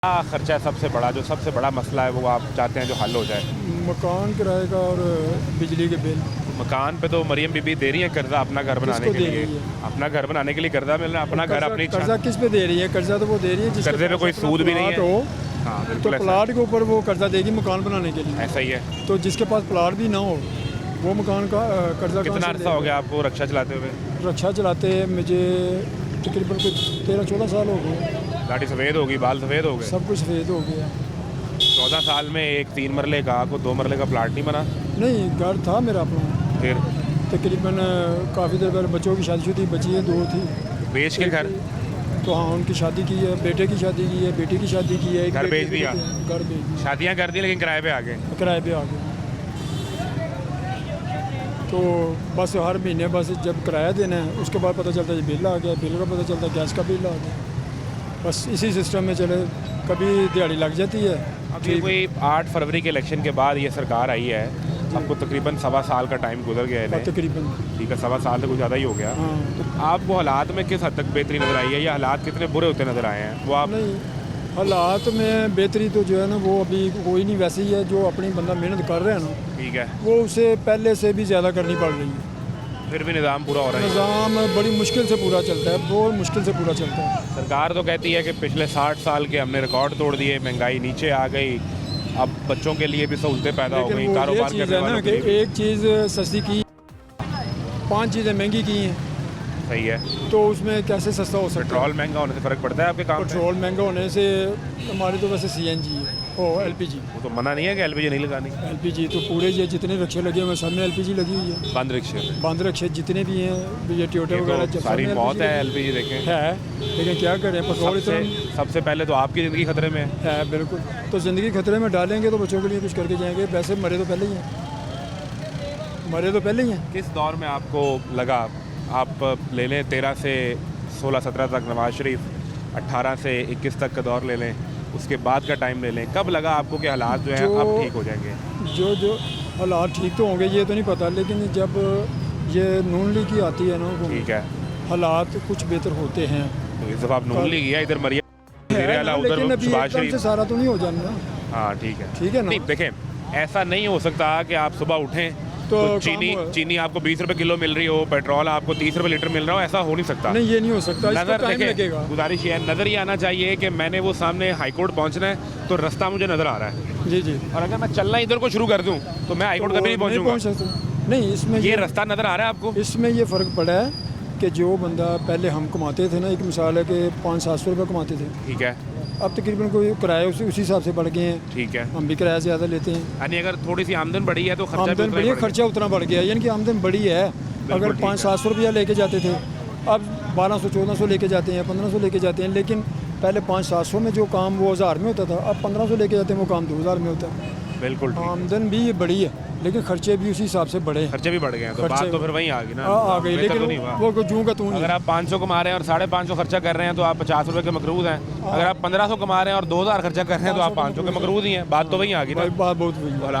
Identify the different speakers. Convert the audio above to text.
Speaker 1: क्या खर्चा है सबसे बड़ा, जो सबसे बड़ा मसला है वो आप चाहते हैं जो हल हो जाए?
Speaker 2: मकान किराए का और बिजली के बिल।
Speaker 1: मकान पे तो मरियम बीबी दे रही है कर्जा अपना घर बनाने
Speaker 2: किसको
Speaker 1: के
Speaker 2: दे
Speaker 1: लिए।
Speaker 2: रही है?
Speaker 1: अपना घर बनाने के लिए कर्जा मिल रहा है, अपना घर अपनी
Speaker 2: कर्जा किस पे दे रही है? कर्जा तो वो दे रही है जिसके
Speaker 1: कर्जे पे
Speaker 2: पास
Speaker 1: कोई
Speaker 2: अपना
Speaker 1: सूद भी नहीं
Speaker 2: प्लाट
Speaker 1: है।
Speaker 2: हो,
Speaker 1: हाँ
Speaker 2: तो
Speaker 1: बिल्कुल ऐसा
Speaker 2: प्लाट के ऊपर वो कर्जा देगी मकान बनाने के लिए।
Speaker 1: ऐसा ही है।
Speaker 2: तो जिसके पास प्लाट भी ना हो वो मकान का कर्जा
Speaker 1: कितना
Speaker 2: कहाँ से
Speaker 1: अर्सा हो
Speaker 2: देगा?
Speaker 1: गया आपको रक्षा चलाते हुए?
Speaker 2: रक्षा चलाते मुझे तकरीबन कुछ 13-14 साल हो गए।
Speaker 1: गाड़ी सफ़ेद होगी, बाल सफ़ेद हो गए।
Speaker 2: सब कुछ सफेद हो गया।
Speaker 1: 14 साल में एक 3 मरले का को 2 मरले का प्लाट नहीं बना।
Speaker 2: नहीं, घर था मेरा अपना।
Speaker 1: फिर
Speaker 2: तकरीबन काफ़ी देर पहले बच्चों की शादी बची है, 2 थी।
Speaker 1: बेच के घर
Speaker 2: तो हाँ, उनकी शादी की है, बेटे की शादी की है, बेटी की शादी की है। एक
Speaker 1: घर
Speaker 2: बेटे
Speaker 1: बेच
Speaker 2: की
Speaker 1: दिया?
Speaker 2: बेटी है, घर बेच दिया,
Speaker 1: शादियाँ कर दी लेकिन किराए पे आ गए।
Speaker 2: किराए पे आ गए। तो बस हर महीने बस जब किराया देना है उसके बाद पता चलता है बिल आ गया, बिल का पता चलता है गैस का बिल आ गया। बस इसी सिस्टम में चले, कभी दिहाड़ी लग जाती है।
Speaker 1: अभी कोई 8 फरवरी के इलेक्शन के बाद ये सरकार आई है, आपको तकरीबन 1.25 साल का टाइम गुजर गया है।
Speaker 2: तकरीबन
Speaker 1: ठीक है, 1.25 साल से कुछ ज़्यादा ही हो गया।
Speaker 2: हाँ।
Speaker 1: तो आपको हालात में किस हद तक बेहतरी नज़र आई है या हालात कितने बुरे होते नज़र आए हैं वो आप?
Speaker 2: नहीं, हालात में बेहतरी तो जो है ना वो अभी कोई नहीं, वैसे ही है। जो अपनी बंदा मेहनत कर रहे हैं ना
Speaker 1: ठीक है,
Speaker 2: वो उसे पहले से भी ज़्यादा करनी पड़ रही है।
Speaker 1: फिर भी निज़ाम पूरा हो रहा है।
Speaker 2: निज़ाम बड़ी मुश्किल से पूरा चलता है, बहुत मुश्किल से पूरा चलता है।
Speaker 1: सरकार तो कहती है कि पिछले 60 साल के हमने रिकॉर्ड तोड़ दिए, महंगाई नीचे आ गई, अब बच्चों के लिए भी सहूलतें पैदा हो
Speaker 2: लेकिन
Speaker 1: गई,
Speaker 2: वो ये
Speaker 1: कारोबार
Speaker 2: चीज़
Speaker 1: करने
Speaker 2: है ना
Speaker 1: वालों
Speaker 2: कि
Speaker 1: के लिए।
Speaker 2: एक चीज़ सस्ती की, 5 चीज़ें महंगी की हैं,
Speaker 1: सही है।
Speaker 2: तो उसमें कैसे सस्ता हो सकता है?
Speaker 1: पेट्रोल महंगा होने से फ़र्क पड़ता है आपके काम पे?
Speaker 2: पेट्रोल महंगा होने से हमारे तो वैसे CNG है और LPG।
Speaker 1: वो तो मना नहीं है कि LPG नहीं लगानी।
Speaker 2: LPG तो पूरे ये जितने रिक्शे लगे हुए हैं सब में LPG लगी हुई है।
Speaker 1: बंद रिक्शे में
Speaker 2: बंद रिक्शे जितने भी हैं, ये टोयोटा
Speaker 1: ये
Speaker 2: वगैरह
Speaker 1: तो
Speaker 2: सब
Speaker 1: सारी
Speaker 2: में
Speaker 1: मौत
Speaker 2: LPG
Speaker 1: है
Speaker 2: लगी
Speaker 1: LPG देखें।
Speaker 2: है। लेकिन क्या करें, पेट्रोल इतना
Speaker 1: सबसे पहले तो आपकी ज़िंदगी खतरे में है।
Speaker 2: बिल्कुल। तो ज़िंदगी खतरे में डालेंगे तो बच्चों के लिए कुछ करके जाएंगे। वैसे मरे तो पहले ही हैं, मरे तो पहले ही हैं।
Speaker 1: किस दौर में आपको लगा, आप ले लें 13 से 16-17 तक नवाज शरीफ, 18 से 21 तक का दौर ले लें, उसके बाद का टाइम ले लें, कब लगा आपको कि हालात जो हैं अब ठीक हो जाएंगे?
Speaker 2: जो हालात ठीक तो होंगे ये तो नहीं पता, लेकिन जब ये नून लीग की आती है ना
Speaker 1: ठीक है,
Speaker 2: हालात कुछ बेहतर होते हैं।
Speaker 1: तो इस दफ़ा आप नून लीग गया, इधर मरियम
Speaker 2: है ना,
Speaker 1: उधर
Speaker 2: लेकिन अभी
Speaker 1: शहबाज
Speaker 2: एकदम से
Speaker 1: शरीफ।
Speaker 2: सारा तो नहीं हो जाना ना।
Speaker 1: हाँ ठीक है,
Speaker 2: ठीक है ना।
Speaker 1: नहीं देखें, ऐसा नहीं हो सकता कि आप सुबह उठें तो
Speaker 2: काम
Speaker 1: चीनी आपको 20 रुपए किलो मिल रही हो, पेट्रोल आपको 30 रुपए लीटर मिल रहा हो, ऐसा हो नहीं सकता।
Speaker 2: नहीं, ये नहीं हो सकता, इसको
Speaker 1: नजर
Speaker 2: टाइम
Speaker 1: देखें,
Speaker 2: लगेगा।
Speaker 1: गुजारिश ये है, नज़र ये आना चाहिए कि मैंने वो सामने हाई कोर्ट पहुंचना है तो रास्ता मुझे नज़र आ रहा है,
Speaker 2: जी जी।
Speaker 1: और अगर मैं चलना इधर को शुरू कर दूं तो मैं हाई कोर्ट कभी नहीं
Speaker 2: पहुंच
Speaker 1: पहुंचूंगा।
Speaker 2: सकता। नहीं, इसमें
Speaker 1: ये रास्ता नज़र आ रहा है आपको?
Speaker 2: इसमें ये फ़र्क पड़ा है कि जो बंदा पहले हम कमाते थे ना, एक मिसाल है कि 500-700 रुपये कमाते थे,
Speaker 1: ठीक है,
Speaker 2: अब तकरीबन कोई किराए उसी हिसाब से बढ़ गए हैं।
Speaker 1: ठीक है,
Speaker 2: हम भी किराया ज़्यादा लेते हैं।
Speaker 1: यानी अगर थोड़ी सी आमदन बढ़ी है तो खर्चा भी
Speaker 2: आमदन
Speaker 1: उतना ही
Speaker 2: बढ़ी है,
Speaker 1: बढ़ गया।
Speaker 2: खर्चा उतना बढ़ गया, यानी कि आमदन बढ़ी है। अगर
Speaker 1: ठीक है।
Speaker 2: 500-700 रुपया लेके जाते थे, अब 1200-1400 लेके जाते हैं, 1500 लेके जाते हैं। लेकिन पहले 500-700 में जो काम वो 1000 में होता था, अब 1500 लेके जाते हैं, वो काम 2000 में होता है।
Speaker 1: बिल्कुल ठीक है।
Speaker 2: आमदन भी ये बढ़ी है लेकिन खर्चे भी उसी हिसाब से बढ़े हैं।
Speaker 1: खर्चे भी बढ़ गए हैं, तो
Speaker 2: खर्चे-
Speaker 1: बात तो फिर वहीं आ गई ना।
Speaker 2: आ गई,
Speaker 1: बेहतर तो
Speaker 2: लेकिन
Speaker 1: नहीं हुआ।
Speaker 2: वो जूं का तू नहीं।
Speaker 1: अगर आप 500 कमा रहे हैं और 550 खर्चा कर रहे हैं तो आप 50 रुपए के मकरूज हैं। अगर आप 1500 कमा रहे हैं और 2000 खर्चा कर रहे हैं तो आप 500 के मकरूज ही हैं। बात तो वहीं आ गई ना।
Speaker 2: बात बहुत हुई है।